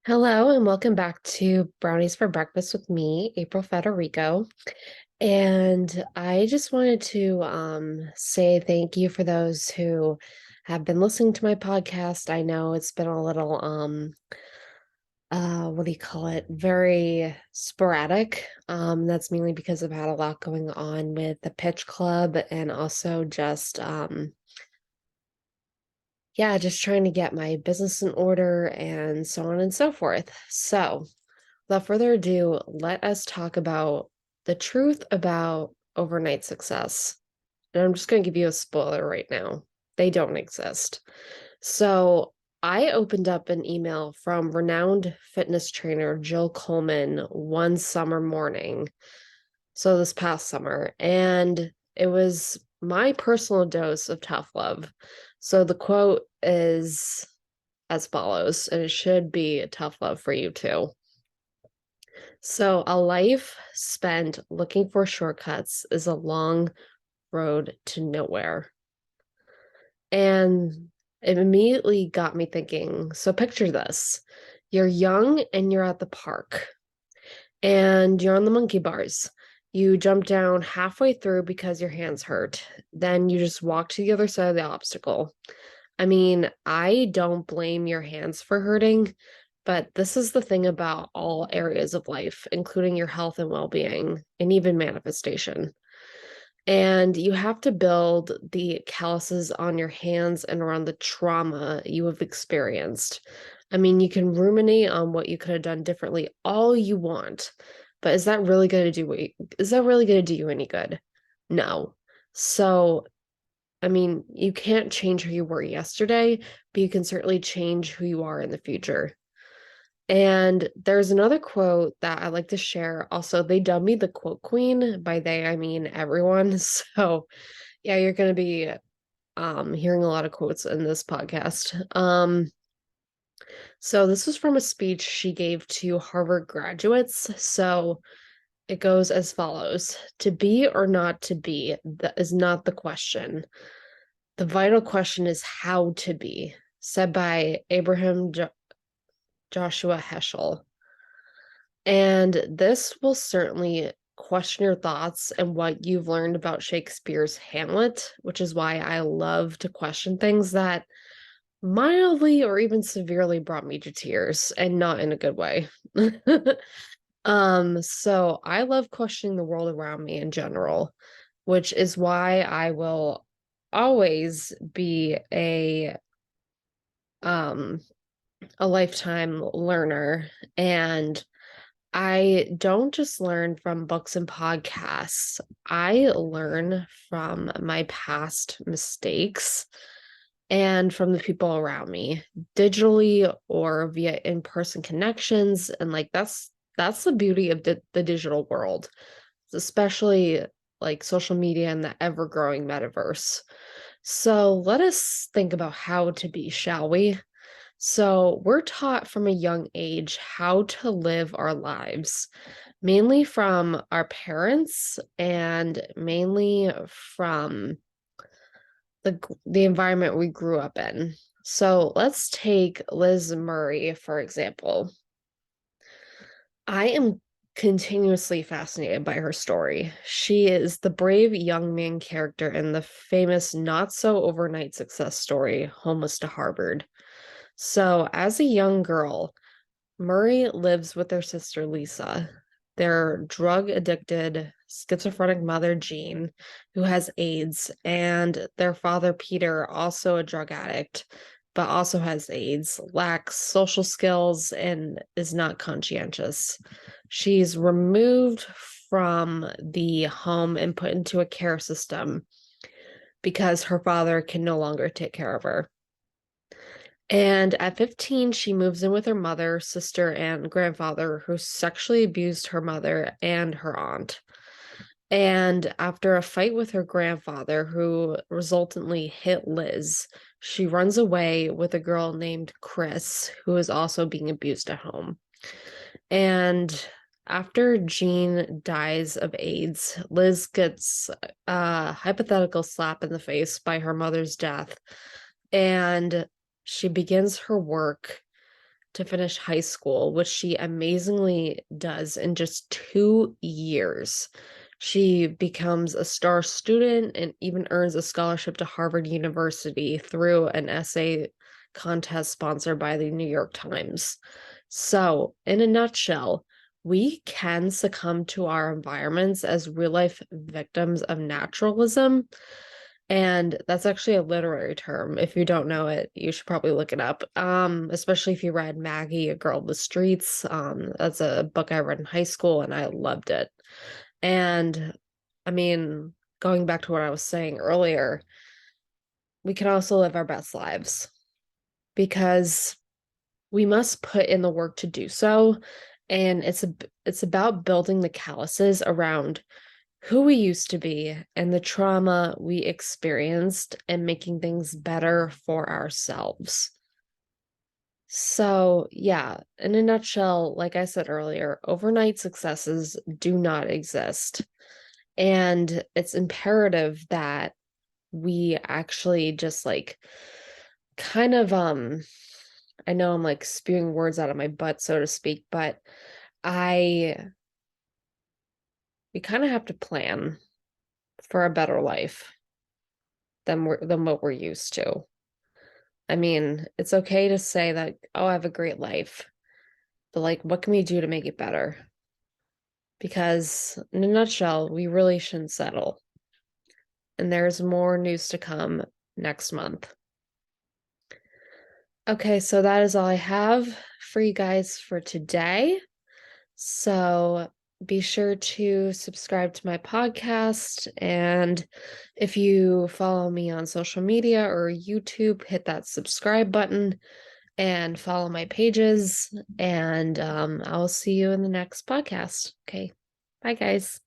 Hello and welcome back to Brownies for Breakfast with me, April Federico. And I just wanted to say thank you for those who have been listening to my podcast. I know it's been a little what do you call it? Very sporadic. That's mainly because I've had a lot going on with the pitch club and also just yeah, just trying to get my business in order and so on and so forth. So, without further ado, let us talk about the truth about overnight success. And I'm just going to give you a spoiler right now. They don't exist. So, I opened up an email from renowned fitness trainer Jill Coleman one summer morning. So, this past summer, and it was my personal dose of tough love. So, the quote is as follows, and it should be a tough love for you too. So, a life spent looking for shortcuts is a long road to nowhere. And it immediately got me thinking. So, picture this: you're young and you're at the park, and you're on the monkey bars. You jump down halfway through because your hands hurt. Then you just walk to the other side of the obstacle. I mean, I don't blame your hands for hurting, but this is the thing about all areas of life, including your health and well being, and even manifestation. And you have to build the calluses on your hands and around the trauma you have experienced. I mean, you can ruminate on what you could have done differently all you want, but is that really going to is that really going to do you any good? No. So, I mean, you can't change who you were yesterday, but you can certainly change who you are in the future. And there's another quote that I like to share. Also, they dub me the quote queen. By they, I mean everyone. So, yeah, you're going to be hearing a lot of quotes in this podcast. So this was from a speech she gave to Harvard graduates. So it goes as follows: to be or not to be, that is not the question. The vital question is how to be, said by Joshua Heschel. And this will certainly question your thoughts and what you've learned about Shakespeare's Hamlet, which is why I love to question things that mildly or even severely brought me to tears, and not in a good way. So I love questioning the world around me in general, which is why I will always be um a lifetime learner, and I don't just learn from books and podcasts. I learn from my past mistakes and from the people around me, digitally or via in-person connections. And like that's the beauty of the digital world, especially like social media and the ever-growing metaverse. So let us think about how to be, shall we? So, we're taught from a young age how to live our lives, mainly from our parents and mainly from the environment we grew up in. So, let's take Liz Murray, for example. I am continuously fascinated by her story. She is the brave young man character in the famous not so overnight success story, Homeless to Harvard. So, as a young girl, Murray lives with their sister Lisa, their drug addicted, schizophrenic mother Jean, who has AIDS, and their father Peter, also a drug addict, but also has AIDS, lacks social skills, and is not conscientious. She's removed from the home and put into a care system because her father can no longer take care of her. And at 15, she moves in with her mother, sister, and grandfather, who sexually abused her mother and her aunt. And after a fight with her grandfather, who resultantly hit Liz, she runs away with a girl named Chris, who is also being abused at home. And after Jean dies of AIDS, Liz gets a hypothetical slap in the face by her mother's death. And she begins her work to finish high school, which she amazingly does in just 2 years. She becomes a star student and even earns a scholarship to Harvard University through an essay contest sponsored by the New York Times. So, in a nutshell, we can succumb to our environments as real life victims of naturalism. And that's actually a literary term. If you don't know it, you should probably look it up. Especially if you read Maggie, A Girl of the Streets. That's a book I read in high school and I loved it. And I mean, going back to what I was saying earlier, we can also live our best lives because we must put in the work to do so. And it's about building the calluses around who we used to be and the trauma we experienced and making things better for ourselves. So, yeah, in a nutshell, like I said earlier, overnight successes do not exist. And it's imperative that we actually just like kind of I know I'm like spewing words out of my butt, so to speak, but I we kind of have to plan for a better life than what we're used to. I mean, it's okay to say that, oh, I have a great life, but like, what can we do to make it better? Because in a nutshell, we really shouldn't settle. And there's more news to come next month. Okay, so that is all I have for you guys for today. So be sure to subscribe to my podcast. And if you follow me on social media or YouTube, hit that subscribe button and follow my pages. And I'll see you in the next podcast. Okay. Bye, guys.